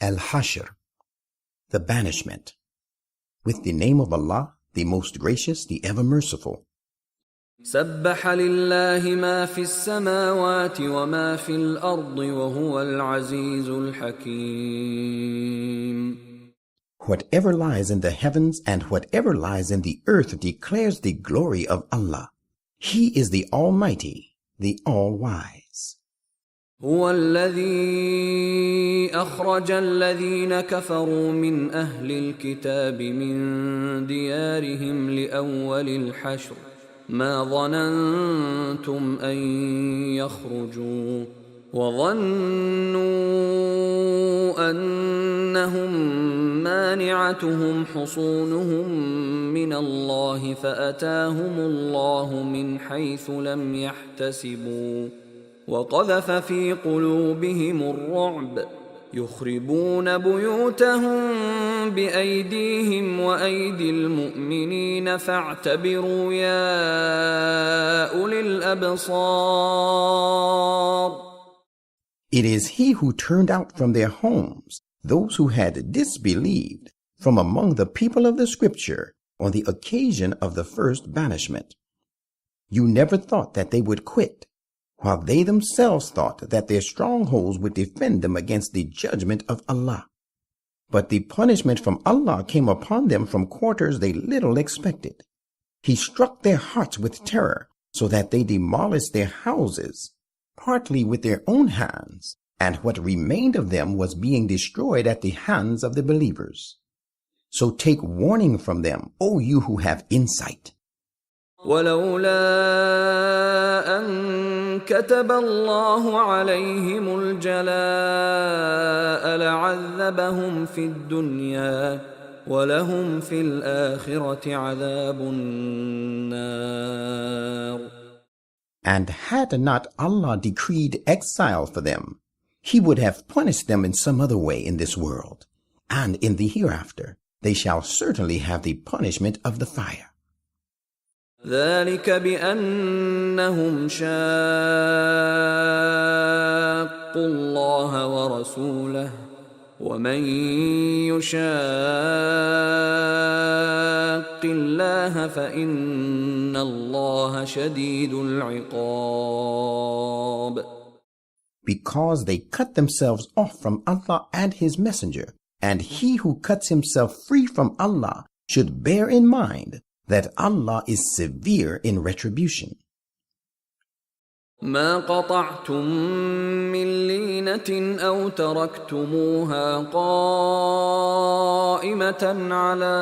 Al-Hashr, the banishment. With the name of Allah, the most gracious, the ever merciful. سبح لله ما في السماوات وما في الأرض وهو العزيز الحكيم. Whatever lies in the heavens and whatever lies in the earth declares the glory of Allah. He is the Almighty, the All-Wise. هو الذي أخرج الذين كفروا من أهل الكتاب من ديارهم لأول الحشر ما ظننتم أن يخرجوا وظنوا أنهم مانعتهم حصونهم من الله فأتاهم الله من حيث لم يحتسبوا وقذف في قلوبهم الرعب يخربون بيوتهم بأيديهم وأيدي المؤمنين فاعتبروا يا أولي الأبصار. It is He who turned out from their homes those who had disbelieved from among the people of the Scripture on the occasion of the first banishment. You never thought that they would quit, while they themselves thought that their strongholds would defend them against the judgment of Allah. But the punishment from Allah came upon them from quarters they little expected. He struck their hearts with terror, so that they demolished their houses, partly with their own hands, and what remained of them was being destroyed at the hands of the believers. So take warning from them, O you who have insight. ولولا أن كتب الله عليهم الجلاء لعذبهم في الدنيا ولهم في الآخرة عذاب النار. And had not Allah decreed exile for them, He would have punished them in some other way in this world, and in the hereafter they shall certainly have the punishment of the fire. ذلك بأنهم شاقوا الله ورسوله ومن يشاق الله فإن الله شديد العقاب. Because they cut themselves off from Allah and His Messenger, and he who cuts himself free from Allah should bear in mind that Allah is severe in retribution. ما قطعتم من لينة أو تركتموها قائمة على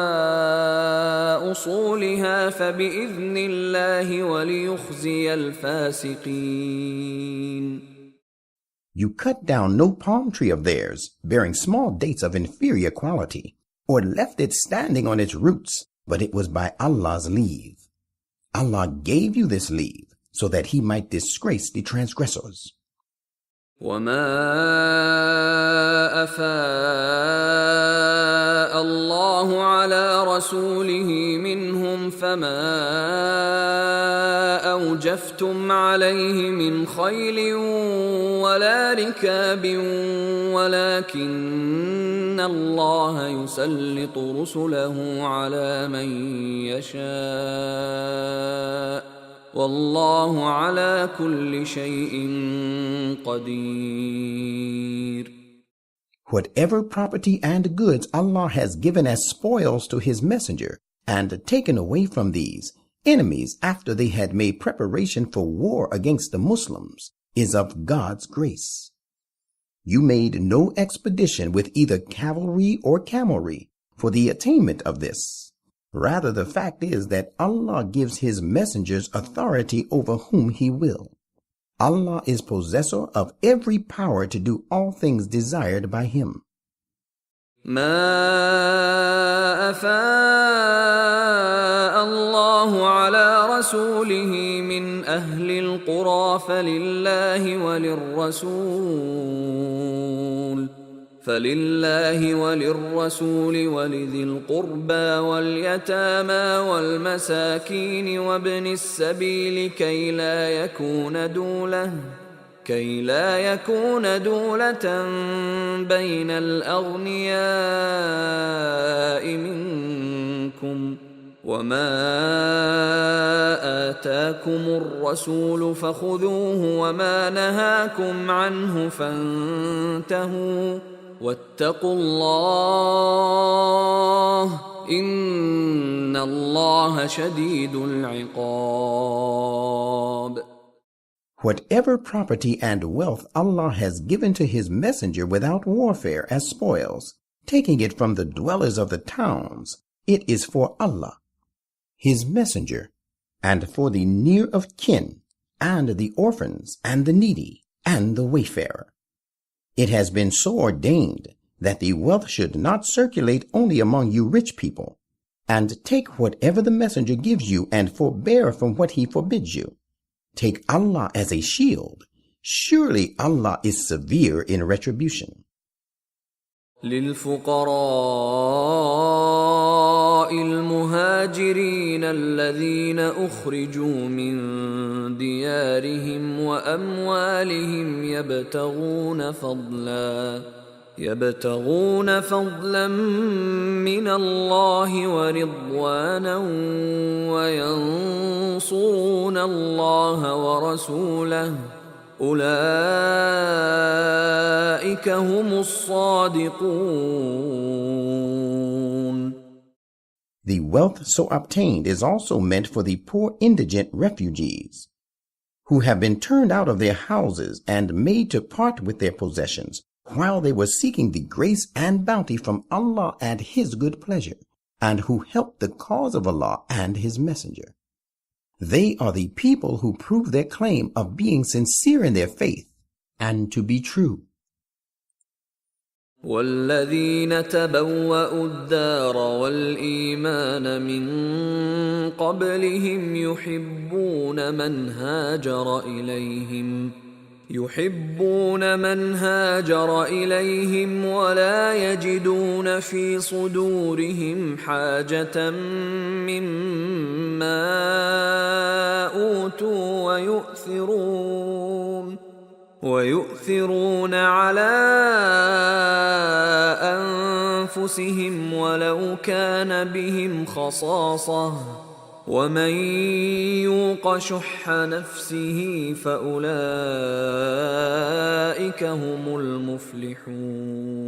أصولها فبإذن الله وليخزي الفاسقين. You cut down no palm tree of theirs, bearing small dates of inferior quality, or left it standing on its roots, but it was by Allah's leave. Allah gave you this leave, so that He might disgrace the transgressors. وما أفاء الله على رسوله منهم فما أوجفتم عليه من خيل ولا ركاب ولكن الله يسلط رسله على من يشاء والله على كل شيء قدير. Whatever property and goods Allah has given as spoils to His messenger and taken away from these enemies after they had made preparation for war against the Muslims is of God's grace. You made no expedition with either cavalry or camelry for the attainment of this. Rather, the fact is that Allah gives His messengers authority over whom He will. Allah is possessor of every power to do all things desired by Him. ما أفاء الله على رسوله من أهل القرى فلله وللرسول ولذي القربى واليتامى والمساكين وابن السبيل كي لا يكون دولة كي لا يكون دولة بين الأغنياء منكم وما آتاكم الرسول فخذوه وما نهاكم عنه فانتهوا واتقوا الله إن الله شديد العقاب. Whatever property and wealth Allah has given to His messenger without warfare as spoils, taking it from the dwellers of the towns, it is for Allah, His messenger, and for the near of kin, and the orphans, and the needy, and the wayfarer. It has been so ordained that the wealth should not circulate only among you rich people, and take whatever the messenger gives you and forbear from what he forbids you. Take Allah as a shield. Surely Allah is severe in retribution. للفقراء المهاجرين الذين أخرجوا من ديارهم وأموالهم يبتغون فضلا من الله ورضوانا وينصرون الله ورسوله أولئك هم الصادقون. The wealth so obtained is also meant for the poor indigent refugees who have been turned out of their houses and made to part with their possessions while they were seeking the grace and bounty from Allah and His good pleasure, and who helped the cause of Allah and His messenger. They are the people who prove their claim of being sincere in their faith and to be true. والذين تبوأوا الدار والإيمان من قبلهم يحبون من هاجر إليهم ولا يجدون في صدورهم حاجة مما أوتوا ويؤثرون على أنفسهم ولو كان بهم خصاصة ومن يوق شح نفسه فأولئك هم المفلحون.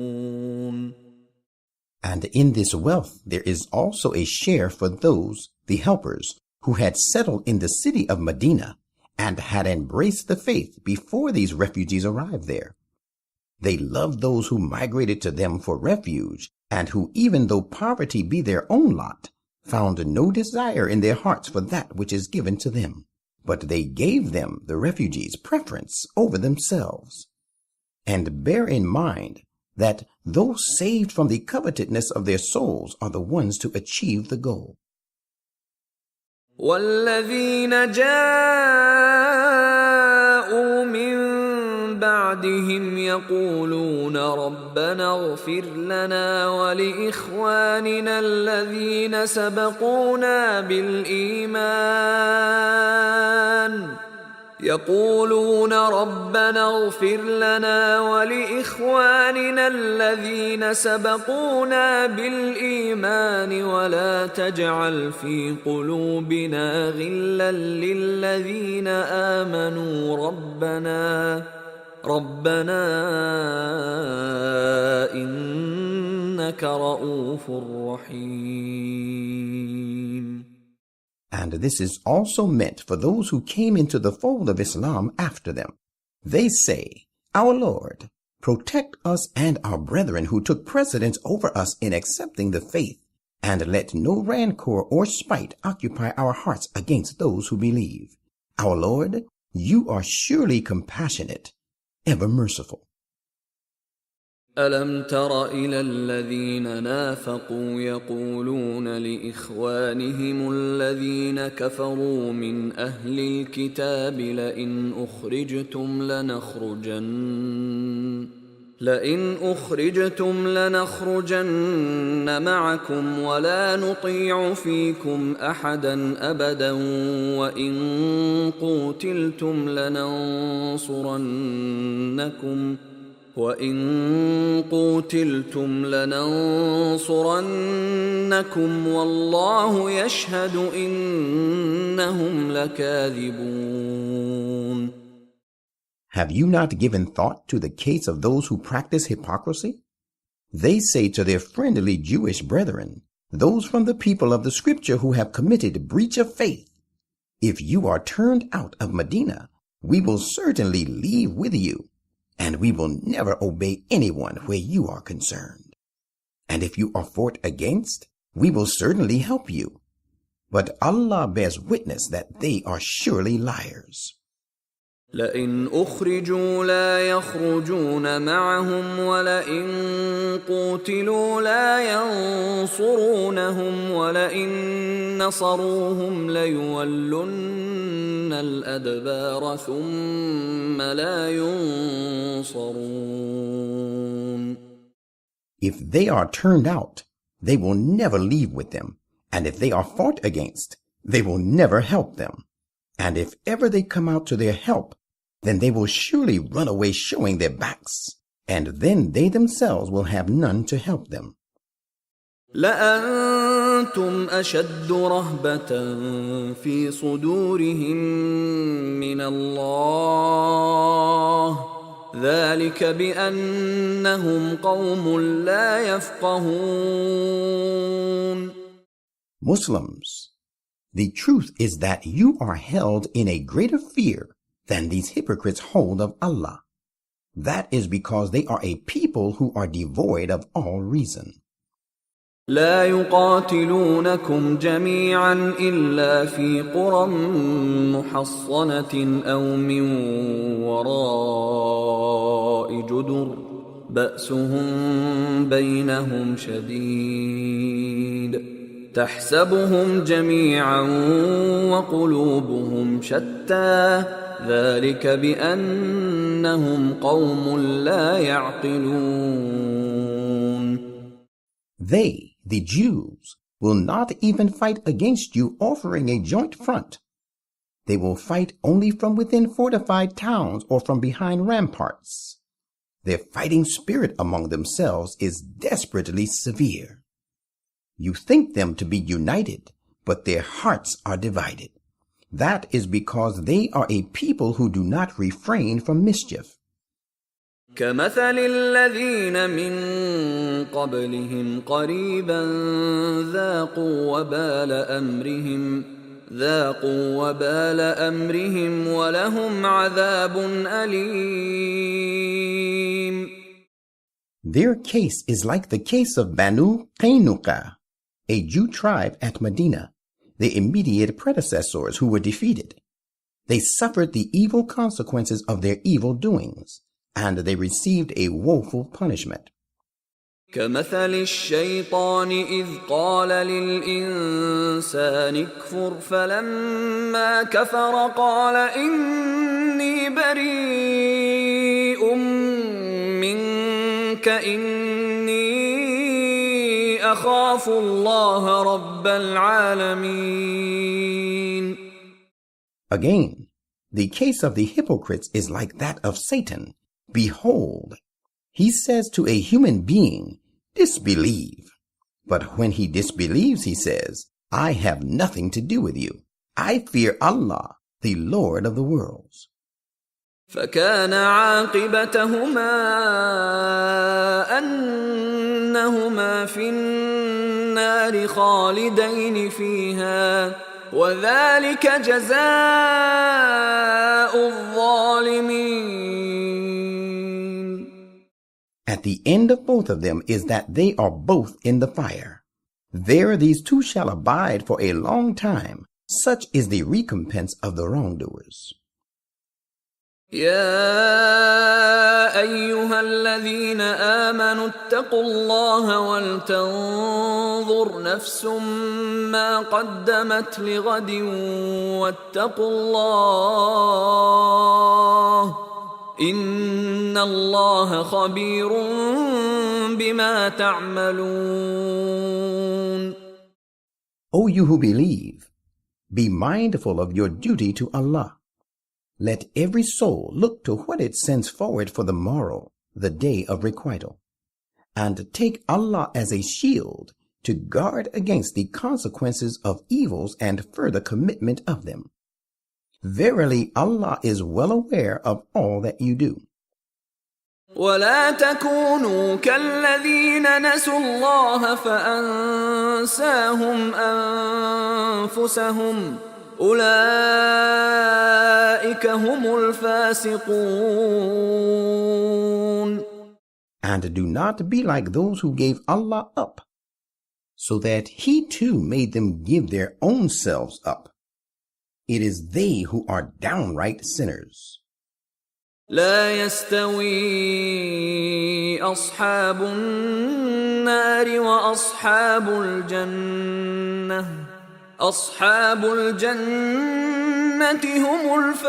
And in this wealth there is also a share for those, the helpers, who had settled in the city of Medina and had embraced the faith before these refugees arrived there. They loved those who migrated to them for refuge, and who, even though poverty be their own lot, found no desire in their hearts for that which is given to them, but they gave them, the refugees, preference over themselves. And bear in mind that those saved from the covetousness of their souls are the ones to achieve the goal. والذين جاءوا من بعدهم يقولون ربنا اغفر لنا ولإخواننا الذين سبقونا بالإيمان ولا تجعل في قلوبنا غلا للذين آمنوا ربنا إنك رؤوف رحيم. And this is also meant for those who came into the fold of Islam after them. They say, Our Lord, protect us and our brethren who took precedence over us in accepting the faith, and let no rancor or spite occupy our hearts against those who believe. Our Lord, you are surely compassionate, ever merciful. ألم تر إلى الذين نافقوا يقولون لإخوانهم الذين كفروا من أهل لئن أخرجتم لنخرجن معكم ولا نطيع فيكم أحدا أبدا وإن قوتلتم لننصرنكم والله يشهد إنهم لكاذبون. Have you not given thought to the case of those who practice hypocrisy? They say to their friendly Jewish brethren, those from the people of the scripture who have committed breach of faith, if you are turned out of Medina, we will certainly leave with you, and we will never obey anyone where you are concerned. And if you are fought against, we will certainly help you. But Allah bears witness that they are surely liars. لئن أخرجوا لا يخرجون معهم ولئن قوتلوا لا ينصرونهم ولئن نصروهم ليولن الأدبار ثم لا ينصرون. If they are turned out, they will never leave with them, and if they are fought against, they will never help them. And if ever they come out to their help, then they will surely run away showing their backs, and then they themselves will have none to help them. لأنتم أشد رهبة في صدورهم من الله ذلك بأنهم قوم لا يفقهون. Muslims, the truth is that you are held in a greater fear than these hypocrites hold of Allah. That is because they are a people who are devoid of all reason. لا يقاتلونكم جميعا إلا في قرى محصنة أو من وراء جدر بأسهم بينهم شديد تحسبهم جميعا وقلوبهم شتى ذلك بأنهم قوم لا يعقلون. They, the Jews, will not even fight against you offering a joint front. They will fight only from within fortified towns or from behind ramparts. Their fighting spirit among themselves is desperately severe. You think them to be united, but their hearts are divided. That is because they are a people who do not refrain from mischief. كمثل الذين من قبلهم قريبا ذاقوا وبال أمرهم ولهم عذاب أليم. Their case is like the case of Banu Qaynuqa, a Jew tribe at Medina, the immediate predecessors who were defeated. They suffered the evil consequences of their evil doings, and they received a woeful punishment. كمثل الشيطان إذ قال للإنسان اكفر فلما كفر قال إني بريء منك إني أخاف الله رب العالمين. Again, the case of the hypocrites is like that of Satan. Behold, he says to a human being, disbelieve. But when he disbelieves, he says, I have nothing to do with you. I fear Allah, the Lord of the worlds. فكان عاقبتهما أنهما في النار خالدين فيها وذلك جزاء الظالمين. At the end of both of them is that they are both in the fire. There these two shall abide for a long time. Such is the recompense of the wrongdoers. يا أيها الذين آمنوا اتقوا الله ولتنظر نفس ما قدمت لغد واتقوا الله إن الله خبير بما تعملون. O you who believe, be mindful of your duty to Allah. Let every soul look to what it sends forward for the morrow, the day of requital, and take Allah as a shield to guard against the consequences of evils and further commitment of them. Verily, Allah is well aware of all that you do. ولا تكونوا كالذين نسوا الله فأنساهم أنفسهم أولئك هم الفاسقون. And do not be like those who gave Allah up, so that He too made them give their own selves up. It is they who are downright sinners. لا يستوي أصحاب النار وأصحاب الجنة أصحاب الجنة هم الفائزون.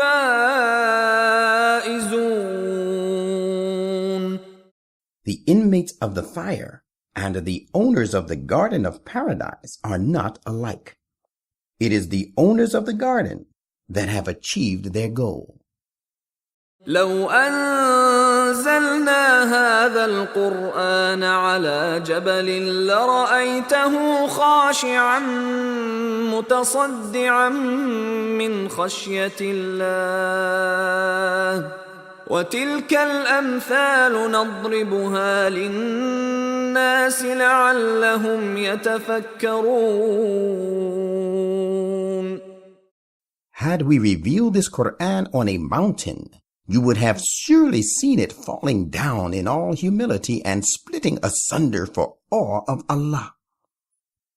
The inmates of the fire and the owners of the garden of paradise are not alike. It is the owners of the garden that have achieved their goal. لو أنزلنا هذا القرآن على جبل لرأيته خاشعا متصدعا من خشية الله وتلك الأمثال نضربها للناس لعلهم يتفكرون. Had we revealed this Quran on a mountain, you would have surely seen it falling down in all humility and splitting asunder for awe of Allah.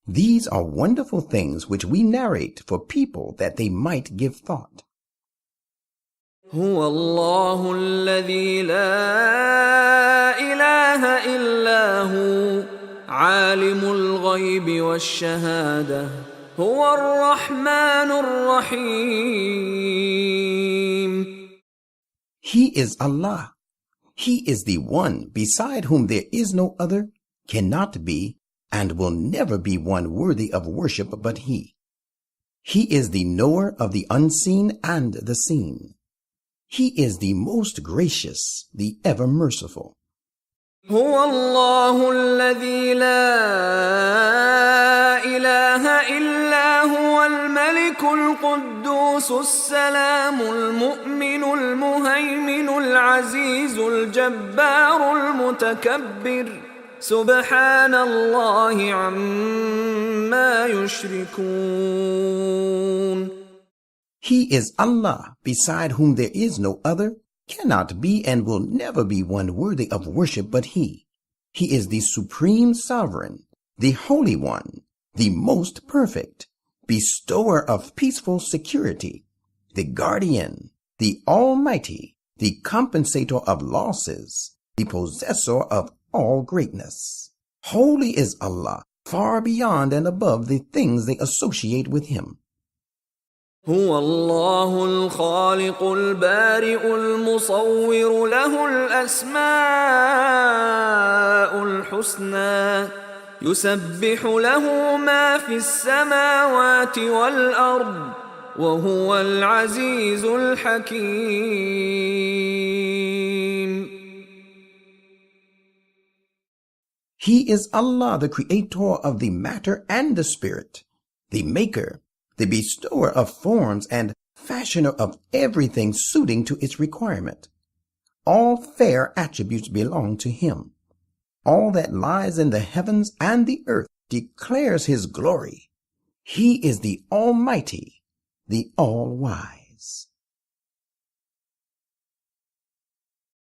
These are wonderful things which we narrate for people that they might give thought. هو الله الذي لا إله إلا هو عالم الغيب والشهادة هو الرحمن الرحيم. He is Allah. He is the one beside whom there is no other, cannot be, and will never be one worthy of worship but He. He is the knower of the unseen and the seen. He is the most gracious, the ever merciful. هو الله الذي لا إله إلا هو الملك القدوس السلام المؤمن المهيمن العزيز الجبار المتكبر سبحان الله عما يشركون. He is Allah, beside whom there is no other, cannot be, and will never be one worthy of worship but He. He is the Supreme Sovereign, the Holy One, the Most Perfect, bestower of peaceful security, the Guardian, the Almighty, the Compensator of losses, the Possessor of all greatness. Holy is Allah, far beyond and above the things they associate with Him. هو الله الخالق البارئ المصور له الأسماء الحسنى يسبح له ما في السماوات والأرض وهو العزيز الحكيم. He is Allah, the creator of the matter and the spirit, the maker, the bestower of forms and fashioner of everything suiting to its requirement. All fair attributes belong to Him. All that lies in the heavens and the earth declares His glory. He is the Almighty, the All-Wise.